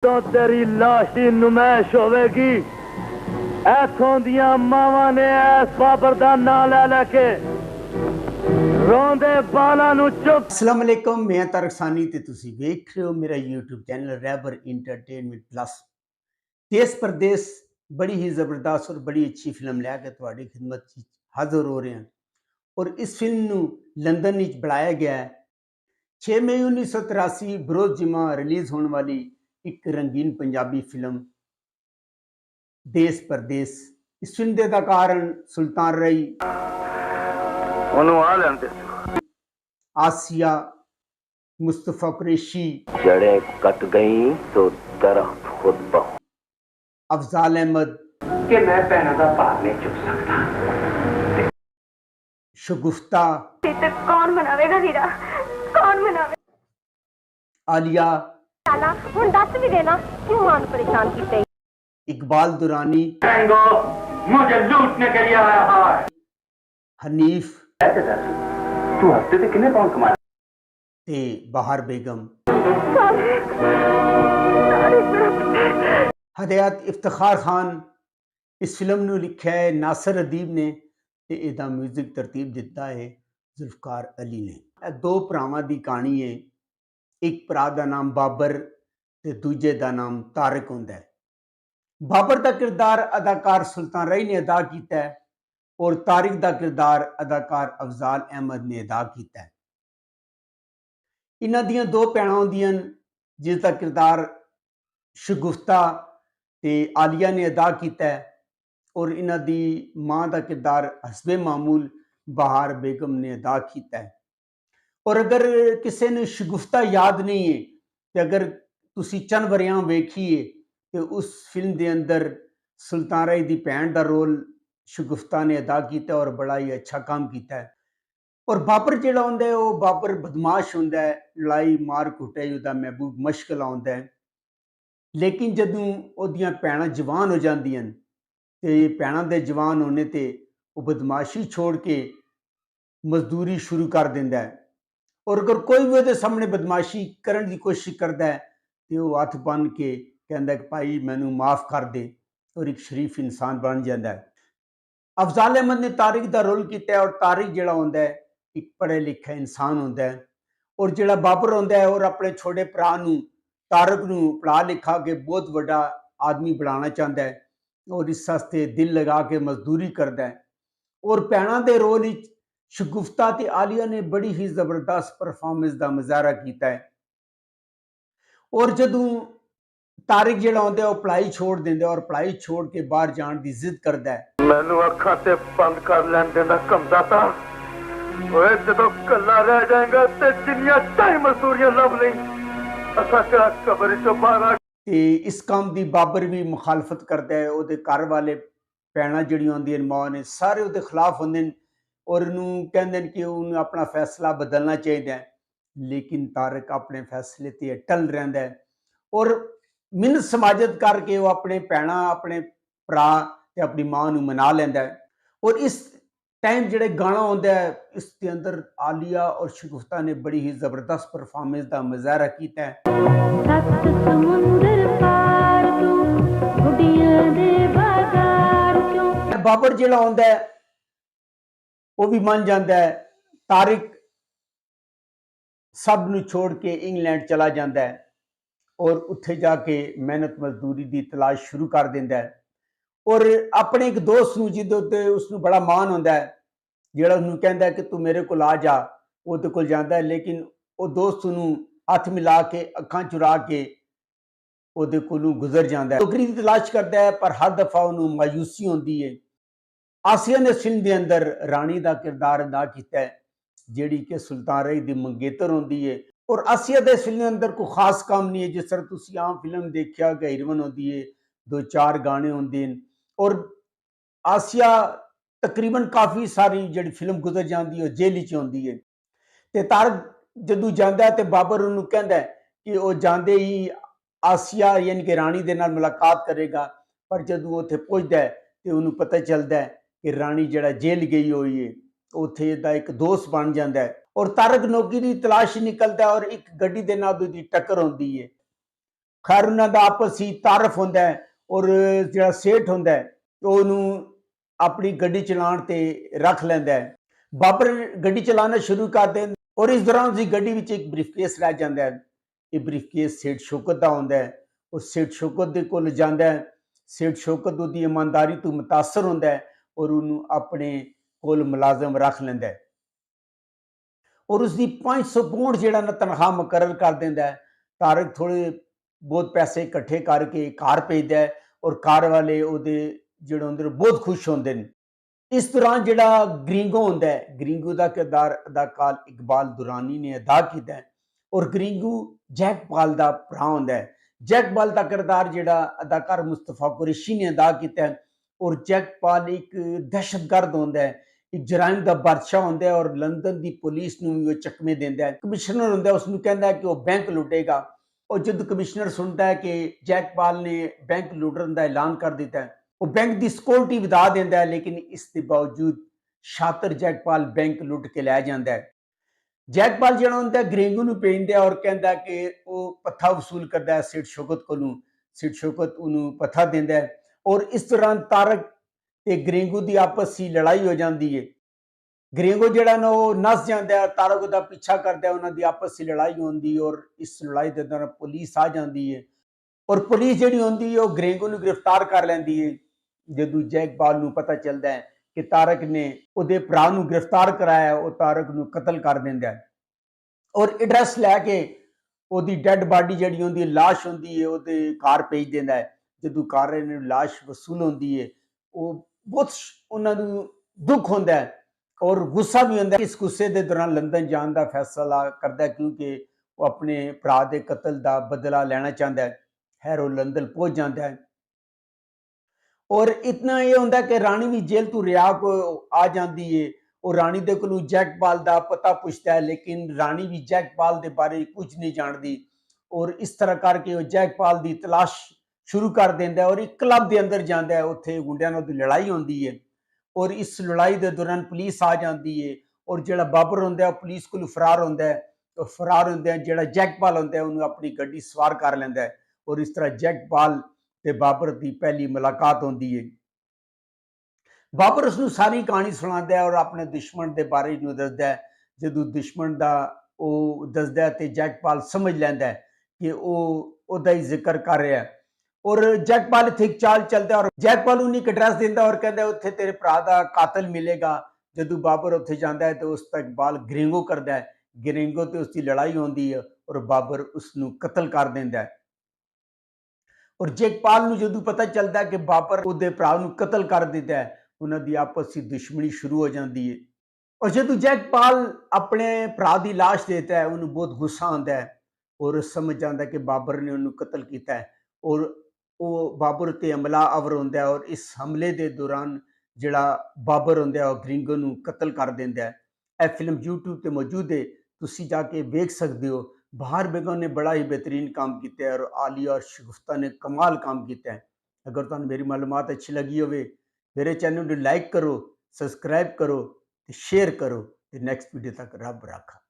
तो तेरी लाश की नुमाइश होगी। इथों दियां मावां ने इस बाबर दा नां लै लैके रोंदे बालां नूं चुप। अस्सलाम वालेकुम, मैं तारक सानी ते तुसी वेख रहे हो मेरा यूट्यूब चैनल रैबर इंटरटेनमेंट प्लस। देश परदेस बड़ी ही ज़बरदस्त और बड़ी अच्छी फिल्म लैके तुहाडी खिदमत च हाज़र हो रहे हैं। और इस फिल्म नूं लंदन विच बनाया गया है। 6 मई 1983 बरोज़ जिमा रिलीज़ होने वाली एक रंगीन पंजाबी फिल्म देश परदेस। इस फिल्म के अदाकार सुल्तान रई, आसिया, मुस्तफा कुरैशी, जड़ें कट गई तो दरख्त खुद बहु। अफजाल अहमद कि मैं भैनों का भार नहीं चुक सकता। शगुफ्ता, कौन मनावेगा वीरा, कौन मनावे? आलिया, साला हुन दस भी देना क्यों मान परेशान कीते? इकबाल दुरानी, मुझे लूटने के लिए आया है। हनीफ तू हफ्ते से कितने पाउंड कमाया? ते बहार बेगम। हदायत इफ्तिखार खान। इस फिल्म नूं लिखा है नासिर अदीब ने ते इहदा म्यूजिक तरतीब दिता है जुल्फकार अली ने। ਇਹ दो भरावां दी कहानी है। एक भरा दा नाम बाबर ते दूजे दा नाम तारिक हुंदा है। बाबर दा किरदार अदाकार सुल्तान रई ने अदा किया है और तारिक दा किरदार अदाकार अफजाल अहमद ने अदा किया है। इन्हां दियां दो भैणां होंदियां जिसका किरदार शगुफ्ता ते आलिया ने अदा किया है और इन्हां दी मां का किरदार हसबे मामूल बहार बेगम ने अदा किया है। और अगर किसी ने शगुफ्ता याद नहीं है तो अगर तुसी चंद वरियां वेखिए तो उस फिल्म के अंदर सुल्तान रई दी भैन का रोल शगुफ्ता ने अदा किया और बड़ा ही अच्छा काम किया है। और बाबर जिहड़ा हुंदा है वो बाबर बदमाश हुंदा है, लड़ाई मार कुटाई उहदा महबूब मुश्किल आउंदा है। लेकिन जदों उहदियां भैणां जवान हो जांदियां ते भैणां दे जवान होने ते वो बदमाशी छोड़ के मजदूरी शुरू कर दिंदा है। और अगर कोई भी उहदे सामने बदमाशी करन दी कोशिश करता है तो वो हथ बन के कहता है कि भाई मैनू माफ़ कर दे और एक शरीफ इंसान बन जाता है। अफजाल अहमद ने तारिक का रोल किया है और तारिक जिहड़ा होंदा है एक पढ़े लिखे इंसान होंदा है। और जिहड़ा बाबर होंदा है और अपने छोटे भरा नूं तारिक नूं पढ़ा लिखा के बहुत बड़ा आदमी बनाना चाहता है और इस वास्ते दिल लगा के मजदूरी करता है। और भैणां दे रोल विच शगुफ्ता ते आलिया ने बड़ी ही जबरदस्त परफॉर्मेंस का मुजाहरा किया है। और जदों तारिक जिहड़ा होंदा है वो पढ़ाई छोड़ दिंदा है और पढ़ाई छोड़ के बाहर जाने की जिद करता है। मैनू अखां ते बंद कर लैण देना कमदा ता ओए जदों कल्ला रह जाएगा ते जिन्नियां चाहे मजदूरियां लभ लई असां तेरा कबर चों बाहर आ। ते इस काम की बाबर भी मुखालफत करता है। उहदे घर वाले भैणां जिहड़ियां होंदियां मां ने सारे उहदे खिलाफ होंदे ने और उन्होंने कहते हैं कि उन्हें अपना फैसला बदलना चाहिए। लेकिन तारिक अपने फैसले ते अटल रहिंदा है और मिन्नत समाजत करके वो अपने भैणां अपने भरा ते अपनी मां नूं मना लैंदा है। और इस टाइम जिहड़े गाना होंदा है इसके अंदर आलिया और शगुफ्ता ने बड़ी ही जबरदस्त परफॉर्मेंस का मुजाहरा किया है। बाबर जिहड़ा होंदा है वो भी मन जाता है। तारिक सब नूं छोड़ के इंग्लैंड चला जाता है और उत्थे जाके मेहनत मजदूरी की तलाश शुरू कर दिंदा है। और अपने एक दोस्त नूं जिहदे उत्ते उसनूं बड़ा मान होंदा है जिहड़ा उहनूं कहंदा है कि तू मेरे कोल आ जा, उहदे कोल जांदा है। लेकिन वो दोस्त उहनूं हथ मिला के अखां चुरा के उहदे कोलों गुजर जांदा है। नौकरी की तलाश करता है पर हर दफा उहनूं मायूसी होंदी है। आसिया ने फिल्म के अंदर रानी का किरदार अदा किया है जिहड़ी कि सुल्तान रई दी मंगेतर होंदी है। और आसिया दे फिल्म के अंदर कोई खास काम नहीं है। जिस तरह तुसीं आम फिल्म देखिया कि हीरोइन होंदी है, दो चार गाने होंदे हैं और आसिया तकरीबन काफ़ी सारी जिहड़ी फिल्म गुजर जाती है जेल च होंदी है। ते तारिक जदों जांदा है तो बाबर उहनूं कहंदा है कि वो जांदे ही आसिया यानी कि रानी दे नाल मुलाकात करेगा। पर जदों उत्थे पहुंचदा है तो उहनूं पता चलता है कि रानी जिहड़ा जेल गई हुई है उत्थे दा एक दोस्त बन जाता है। और तारिक नौकरी की तलाश निकलता है और एक गड्डी दे नाल उहदी टक्कर होंदी है खैर उन्हों का आपस ही तारफ होंदा है और जो सेठ होंदा है ਉਹਨੂੰ अपनी गड्डी चलाने ते रख लैंदा है। बाबर गड्डी चलाना शुरू कर दें और इस दौरान उसकी गड्डी में एक ब्रीफकेस रह जाता है। ये ब्रीफकेस सेठ शौकत का होंदा है। उस सेठ शौकत के कोल जांदा है। सेठ शौकत उसकी ईमानदारी तो मुतासर होंदा है और उन्होंने अपने कोल मुलाजम रख लैंदा है और उसकी 500 पाउंड जिहड़ा ना तनख्वाह मुकर्रर कर देंदा है। तारक थोड़े बहुत पैसे इकट्ठे करके कार भेजदा है और कार वाले ਉਹਦੇ ਜਿਹੜੇ ਹੁੰਦੇ ਨੇ ਬਹੁਤ ਖੁਸ਼ ਹੁੰਦੇ ਨੇ। इस दौरान ਜਿਹੜਾ ਗ੍ਰਿੰਗੋ ਹੁੰਦਾ ਹੈ, ਗ੍ਰਿੰਗੋ ਦਾ ਕਿਰਦਾਰ ਅਦਾਕਾਰ ਇਕਬਾਲ ਦੁਰਾਨੀ ਨੇ ਅਦਾ ਕੀਤਾ ਹੈ ਔਰ ਗ੍ਰਿੰਗੋ ਜੈਕ ਪਾਲ ਦਾ ਭਰਾ ਹੁੰਦਾ ਹੈ। ਜੈਕ ਪਾਲ ਦਾ ਕਿਰਦਾਰ ਜਿਹੜਾ ਅਦਾਕਾਰ ਮੁਸਤਫਾ ਕੁਰੈਸ਼ੀ ਨੇ ਅਦਾ ਕੀਤਾ ਹੈ ਔਰ ਜੈਕ ਪਾਲ ਇੱਕ ਦਹਿਸ਼ਤਗਰਦ ਹੁੰਦਾ ਹੈ, ਇੱਕ ਜਰਾਇਮ ਦਾ ਬਾਦਸ਼ਾਹ ਹੁੰਦਾ ਹੈ ਔਰ ਲੰਡਨ ਦੀ ਪੁਲਿਸ ਨੂੰ ਵੀ ਉਹ ਚਕਮੇ ਦਿੰਦਾ ਹੈ। ਕਮਿਸ਼ਨਰ ਹੁੰਦਾ ਉਸ ਨੂੰ ਕਹਿੰਦਾ ਕਿ ਉਹ ਬੈਂਕ ਲੁੱਟੇਗਾ और जब कमिश्नर सुनता है कि जैक पाल ने बैंक लुटने का ऐलान कर दिता है, वो बैंक की सिक्योरिटी वधा देता है, लेकिन इसके बावजूद शातिर जैक पाल बैंक लुट के लै जाता है। जैक पाल जो होंगे ग्रेंगू को भेजता है और कहता कि वो पत्था वसूल करता है सेठ शौकत को। सेठ शौकत उन्होंने पत्था देता है और इस दौरान तारक ते ग्रेंगू की आपस की लड़ाई हो जाती है। ग्रेंगो जिहड़ा ना वो नस जाता है, तारक उसका पीछा करता है, उन्होंने आपस की लड़ाई होती है और इस लड़ाई के दौरान पुलिस आ जाती है और पुलिस जिहड़ी होती है वो ग्रेंगो को गिरफ्तार कर लैंदी है। जदों जैक पाल को पता चलता है कि तारक ने उसके भरा को गिरफ्तार कराया, वो तारक को कतल कर देता है और एड्रैस लैके उसकी डैड बॉडी जिहड़ी होंदी है, लाश होंदी है, वो कार भेज देता है। जदों कार लाश वसूल होती है, वो बहुत उन्होंने दुख होता है और गुस्सा भी होता है। इस गुस्से के दौरान लंदन जाने का फैसला करता है क्योंकि वो अपने भरा के कतल का बदला लेना चाहता है। खैर वो लंदन पहुंच जाता है और इतना ये होता है कि रानी भी जेल तो रिहा को आ जाती है और रानी के कोलों जैक पाल का पता पूछता है, लेकिन रानी भी जैक पाल के बारे कुछ नहीं जानती और इस तरह करके वो जैक पाल की तलाश शुरू कर देता है और एक क्लब के अंदर जाता है। उत्थे गुंडियां नाल लड़ाई होती है और इस लड़ाई के दौरान पुलिस आ जाती है और जो बाबर होंदा है पुलिस को फरार होंदा है। तो फरार होंदा है जो जैक पाल होंदा है उन्होंने अपनी गड्डी सवार कर लैंदा है और इस तरह जैक पाल ते बाबर की पहली मुलाकात होती है। बाबर उसनूं सारी कहानी सुनाता है और अपने दुश्मन के बारे में दसदा है। जदों दुश्मन का वो दसदा है तो जैक पाल समझ लैंदा है कि वो ही जिक्र कर रहा है और जैक पाल इत्थे चाल चलता है और जैक पाल उन्हें एक एड्रैस देता और कहता है उत्थे तेरे भरा का कातल मिलेगा। जदों बाबर उत्थे जाता है तो उसका इकबाल ग्रेंगो करता है। ग्रेंगो तो उसकी लड़ाई होती है और बाबर उसनूं कतल कर देता है और जैक पाल नूं जदों पता चलता है कि बाबर उसके भरा नूं कतल कर देता है, उन्हां दी आपस की दुश्मनी शुरू हो जाती है और जदों जैक पाल अपने भरा की लाश देता है उन्होंने बहुत गुस्सा आता है और समझ जाता है कि बाबर ने उन्होंने कतल किया है और वो बाबर ते हमला अवर होंदा है और इस हमले के दौरान जिहड़ा बाबर होंदा है वो ग्रिंगो नूं कतल कर देंदा है। यह फिल्म यूट्यूब पर मौजूद है, तुसीं जाके वेख सकते हो। बाहर बेगम ने बड़ा ही बेहतरीन काम किया है और आलिया और शगुफ्ता ने कमाल काम किया है। अगर तुहानूं मेरी मालूमात अच्छी लगी होवे मेरे चैनल को लाइक करो, सब्सक्राइब करो, शेयर करो। नेक्स्ट वीडियो तक रब राखा।